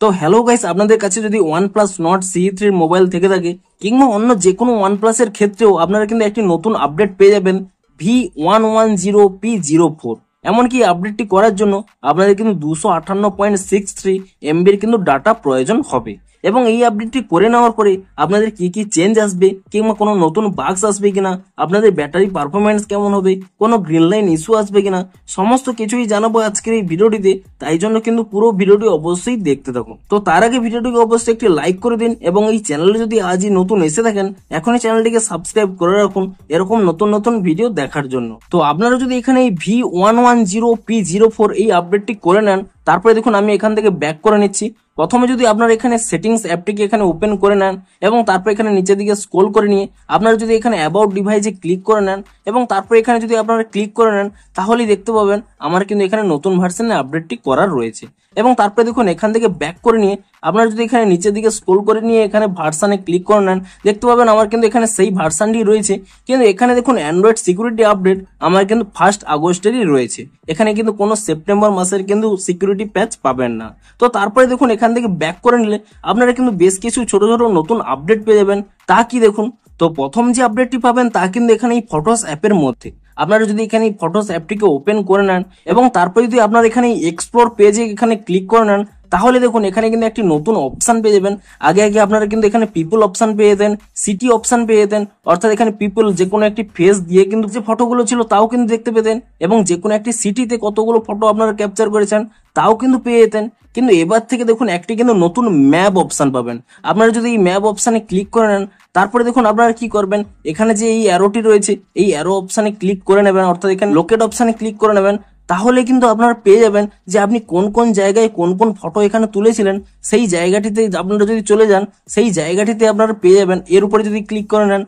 তো hello guys, আপনাদের কাছে যদি OnePlus Nord CE3 মোবাইল থেকে থাকে কিংবা অন্য যে কোনো OnePlus এর ক্ষেত্রেও আপনারা কিন্তু একটি নতুন আপডেট পেয়ে যাবেন V110P04। এমনকি আপডেটটি করার জন্য আপনাদের কিন্তু 258.63 MB কিন্তু ডাটা প্রয়োজন হবে। এবং এই আপডেটটি করে নেওয়ার পরে আপনাদের কি কি চেঞ্জ আসবে কিংবা কোনো নতুন বাগস আসবে কিনা, আপনাদের ব্যাটারি পারফরমেন্স কেমন হবে, কোনো গ্রিন লাইন ইস্যু আসবে কিনা, সমস্ত কিছুই জানাবো আজকের এই ভিডিওটিতে। তাই জন্য কিন্তু পুরো ভিডিওটি অবশ্যই দেখতে থাকুন। তো তার আগে ভিডিওটিকে অবশ্যই একটি লাইক করে দিন এবং এই চ্যানেলে যদি আজই নতুন এসে থাকেন এখনই চ্যানেলটিকে সাবস্ক্রাইব করে রাখুন এরকম নতুন নতুন ভিডিও দেখার জন্য। তো আপনারা যদি এখানে এই V110P04 এই আপডেটটি করে নেন, তারপরে দেখুন আমি এখান থেকে ব্যাক করে নিচ্ছি। প্রথমে যদি আপনারা এখানে সেটিংস অ্যাপটিকে এখানে ওপেন করে নেন এবং তারপর এখানে নিচের দিকে স্ক্রল করে নিয়ে আপনারা যদি এখানে অ্যাবাউট ডিভাইসে ক্লিক করে নেন এবং তারপর এখানে যদি আপনারা ক্লিক করে নেন তাহলেই দেখতে পাবেন আমার কিন্তু এখানে নতুন ভার্সনে আপডেটটি করার রয়েছে। এবং তারপরে দেখুন এখান থেকে ব্যাক করে নিয়ে আপনারা যদি এখানে নিচের দিকে স্ক্রল করে নিয়ে এখানে ভার্সানে ক্লিক করে নেন, দেখতে পাবেন আমার কিন্তু এখানে সেই ভার্সানটি রয়েছে। কিন্তু এখানে দেখুন অ্যান্ড্রয়েড সিকিউরিটি আপডেট আমার কিন্তু 1 আগস্টেরই রয়েছে। এখানে কিন্তু কোনো সেপ্টেম্বর মাসের কিন্তু সিকিউরিটি প্যাচ পাবেন না। তো তারপরে দেখুন এখান থেকে ব্যাক করে নিলে আপনারা কিন্তু বেশ কিছু ছোট ছোট নতুন আপডেট পেয়ে যাবেন। তা কি দেখুন, তো প্রথম যে আপডেটটি পাবেন তা কিন্তু এখানে এই ফটোস অ্যাপের মধ্যে। আপনারা যদি এখানে ফটোস অ্যাপটিকে ওপেন করে নেন এবং তারপরে যদি আপনারা এখানে এক্সপ্লোর পেজে এখানে ক্লিক করে নেন তাহলে দেখুন এখানে কিন্তু একটি নতুন অপশন পেয়ে যাবেন। আগে আগে আপনারা কিন্তু এখানে পিপল অপশন পেয়ে যেতেন, সিটি অপশন পেয়ে যেতেন, অর্থাৎ এখানে পিপল যে কোনো একটি ফেস দিয়ে কিন্তু যে ফটোগুলো ছিল তাও কিন্তু দেখতে পেতেন এবং যে কোনো একটি সিটিতে কতগুলো ফটো আপনারা ক্যাপচার করেছেন তাও কিন্তু পেয়ে যেতেন। কিন্তু এবার থেকে দেখুন একটি কিন্তু নতুন ম্যাপ অপশন পাবেন। আপনারা যদি এই ম্যাপ অপশনে ক্লিক করে নেন তারপরে দেখুন আপনারা কি করবেন, এখানে যে এই অ্যারোটি রয়েছে এই অ্যারো অপশনে ক্লিক করে নেবেন, অর্থাৎ এখানে লোকেট অপশনে ক্লিক করে নেবেন। তাহলে কিন্তু আপনারা পেয়ে যাবেন যে আপনি কোন কোন জায়গায় কোন কোন ফটো এখানে তুলেছিলেন সেই জায়গাটিতে আপনারা যদি চলে যান সেই জায়গাটিতে আপনারা পেয়ে যাবেন। এর উপরে যদি ক্লিক করে নেন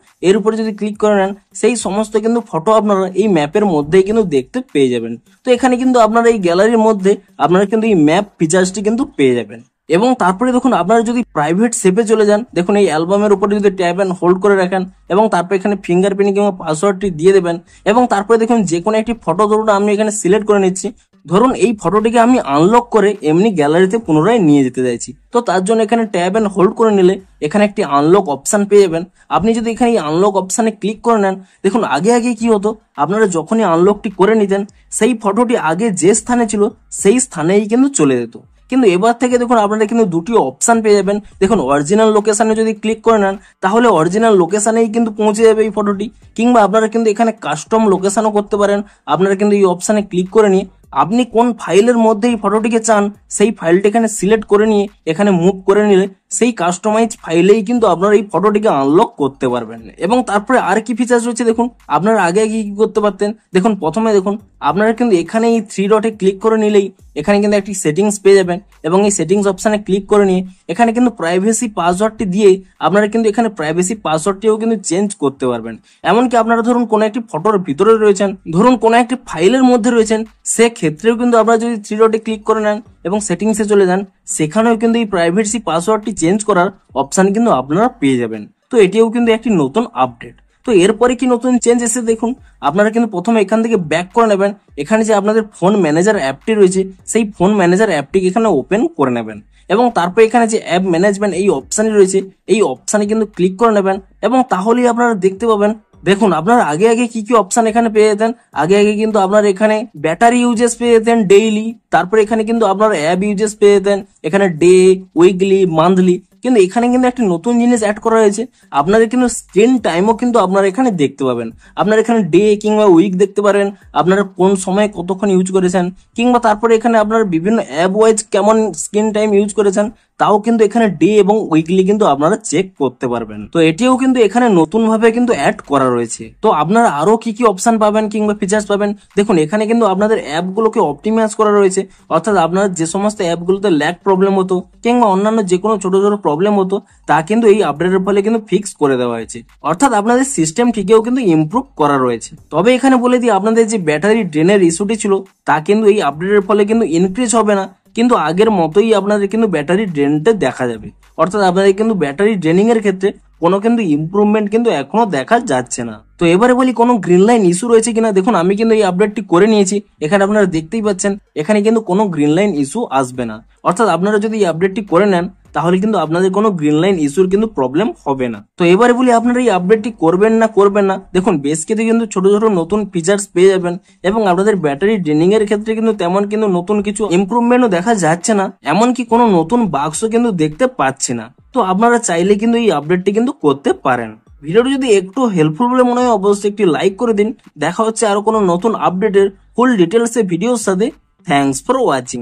সেই সমস্ত কিন্তু ফটো আপনারা এই ম্যাপের মধ্যেই কিন্তু দেখতে পেয়ে যাবেন। তো এখানে কিন্তু আপনারা এই গ্যালারির মধ্যে আপনারা কিন্তু এই ম্যাপ ফিচার্সটি কিন্তু পেয়ে যাবেন। এবং তারপরে দেখুন আপনারা যদি প্রাইভেট সেভে চলে যান, দেখুন এই অ্যালবামের উপরে যদি ট্যাপ এন্ড হোল্ড করে রাখেন এবং তারপর এখানে ফিঙ্গারপ্রিন্ট কিংবা পাসওয়ার্ডটি দিয়ে দেবেন এবং তারপরে দেখুন যে কোনো একটি ফটো ধরুন আমি এখানে সিলেক্ট করে নিচ্ছি। ধরুন এই ফটোটিকে আমি আনলক করে এমনি গ্যালারিতে পুনরায় নিয়ে যেতে চাইছি, তো তার জন্য এখানে ট্যাব এন্ড হোল্ড করে নিলে এখানে একটি আনলক অপশন পেয়ে যাবেন। আপনি যদি এখানে এই আনলক অপশনে ক্লিক করে নেন, দেখুন আগে আগে কি হতো, আপনারা যখনই আনলকটি করে নিতেন সেই ফটোটি আগে যে স্থানে ছিল সেই স্থানেই কিন্তু চলে যেত। কিন্তু এবার থেকে দেখুন আপনারা কিন্তু দুটি অপশন পেয়ে যাবেন। দেখুন অরিজিনাল লোকেশনে যদি ক্লিক করে নেন তাহলে অরিজিনাল লোকেশনেই কিন্তু পৌঁছে যাবে এই ফটোটি, কিংবা আপনারা কিন্তু এখানে কাস্টম লোকেশনও করতে পারেন। আপনারা কিন্তু এই অপশনে ক্লিক করে নিয়ে আপনি কোন ফাইলের মধ্যে এই ফটোটিকে চান সেই ফাইলটি এখানে সিলেক্ট করে নিয়ে এখানে মুভ করে নিলে সেই কাস্টমাইজ ফাইলেই কিন্তু আপনারা এই ফটোটিকে আনলক করতে পারবেন। এবং তারপরে আর কি ফিচার্স রয়েছে দেখুন, আপনারা আগে আগে কি করতে পারতেন, দেখুন প্রথমে দেখুন আপনারা কিন্তু এখানে এই 3 ডটে ক্লিক করে নিলেই এখানে কিন্তু একটি সেটিংস পেয়ে যাবেন এবং এই সেটিংস অপশনে ক্লিক করে নিয়ে এখানে কিন্তু প্রাইভেসি পাসওয়ার্ডটি দিয়ে আপনারা কিন্তু এখানে প্রাইভেসি পাসওয়ার্ডটিও কিন্তু চেঞ্জ করতে পারবেন। এমনকি আপনারা ধরুন কোনো একটি ফটোর ভিতরে রয়েছেন, ধরুন কোনো একটি ফাইলের মধ্যে রয়েছেন, সেক্ষেত্রেও কিন্তু আপনারা যদি 3 ডটে ক্লিক করে নেন এবং সেটিংসে চলে যান সেখানেও কিন্তু এই প্রাইভেসি পাসওয়ার্ডটি চেঞ্জ করার অপশন কিন্তু আপনারা পেয়ে যাবেন। তো এটিও কিন্তু একটি নতুন আপডেট। তো এরপরে কি নতুন চেঞ্জ এসে দেখুন, আপনারা কিন্তু প্রথমে এখান থেকে ব্যাক করে নেবেন, এখানে যে আপনাদের ফোন ম্যানেজার অ্যাপটি রয়েছে সেই ফোন ম্যানেজার অ্যাপটিকে এখানে ওপেন করে নেবেন এবং তারপর এখানে যে অ্যাপ ম্যানেজমেন্ট এই অপশানই রয়েছে এই অপশানে কিন্তু ক্লিক করে নেবেন এবং তাহলেই আপনারা দেখতে পাবেন। দেখুন আপনারা আগে আগে কি কি অপশন এখানে পেয়ে যেতেন, আগে আগে কিন্তু আপনারা এখানে ব্যাটারি ইউজেস পেয়ে যেতেন ডেইলি, তারপরে এখানে কিন্তু আপনারা অ্যাপ ইউজেস পেয়ে যেতেন এখানে ডে, উইকলি, মান্থলি। কিন্তু এখানে কিন্তু একটা নতুন জিনিস অ্যাড করা হয়েছে, আপনাদের কিন্তু স্ক্রিন টাইমও কিন্তু আপনারা এখানে দেখতে পাবেন। আপনারা এখানে ডে কিংবা উইক দেখতে পারেন, আপনারা কোন সময় কতক্ষণ ইউজ করেছেন, কিংবা তারপরে এখানে আপনারা বিভিন্ন অ্যাপ ওয়াইজ কেমন স্ক্রিন টাইম ইউজ করেছেন তাও কিন্তু এখানে ডে এবং উইকলি কিন্তু আপনারা চেক করতে পারবেন। তো এটিও কিন্তু এখানে নতুন ভাবে কিন্তু অ্যাড করা রয়েছে। তো আপনারা আরো কি কি অপশন পাবেন কিংবা ফিচার্স পাবেন, দেখুন এখানে কিন্তু আপনাদের অ্যাপগুলোকে অপটিমাইজ করা রয়েছে, অর্থাৎ আপনার যে সমস্ত অ্যাপগুলোতে ল্যাগ প্রবলেম হতো কিংবা অন্যান্য যে কোনো ছোট ছোট প্রবলেম হতো তা কিন্তু এই আপডেটের ফলে কিন্তু ফিক্স করে দেওয়া হয়েছে, অর্থাৎ আপনাদের সিস্টেম ঠিকও কিন্তু ইমপ্রুভ করা রয়েছে। তবে এখানে বলে দিই আপনাদের যে ব্যাটারি ড্রেনের ইস্যুটি ছিল তা কিন্তু এই আপডেটের ফলে কিন্তু ইনক্রিজ হবে না, কিন্তু আগের মতোই আপনাদের কিন্তু ব্যাটারি ড্রেনটা দেখা যাবে, অর্থাৎ আপনাদের কিন্তু ব্যাটারি ড্রেনিং এর ক্ষেত্রে কোনো কিন্তু ইমপ্রুভমেন্ট কিন্তু এখনো দেখা যাচ্ছে না। তো এবারে বলি কোনো গ্রিন লাইন ইস্যু রয়েছে কিনা। দেখুন আমি কিন্তু এই আপডেটটি করে নিয়েছি, এখানে আপনারা দেখতেই পাচ্ছেন এখানে কিন্তু কোনো গ্রিন লাইন ইস্যু আসবে না। অর্থাৎ আপনারা যদি এই আপডেটটি করে নেন তাহলে কিন্তু আপনাদের কোনো গ্রিন লাইন ইস্যুর কিন্তু প্রবলেম হবে না। তো এবারে বলি আপনারা এই আপডেটটি করবেন না করবেন না। দেখুন বেশ কিছু কিন্তু ছোট ছোট নতুন ফিচার্স পেয়ে যাবেন এবং আপনাদের ব্যাটারি ড্রেনিং এর ক্ষেত্রে কিন্তু তেমন কিন্তু নতুন কিছু ইমপ্রুভমেন্টও দেখা যাচ্ছে না, এমনকি কোনো নতুন বাক্সও কিন্তু দেখতে পাচ্ছি না। তো আপনারা চাইলে কিন্তু এই আপডেটটি কিন্তু করতে পারেন। ভিডিওটি যদি একটু হেল্পফুল বলে মনে হয় অবশ্যই একটি লাইক করে দিন। দেখা হচ্ছে আরো কোনো নতুন আপডেটের ফুল ডিটেলস ভিডিওর সাথে। Thanks for watching.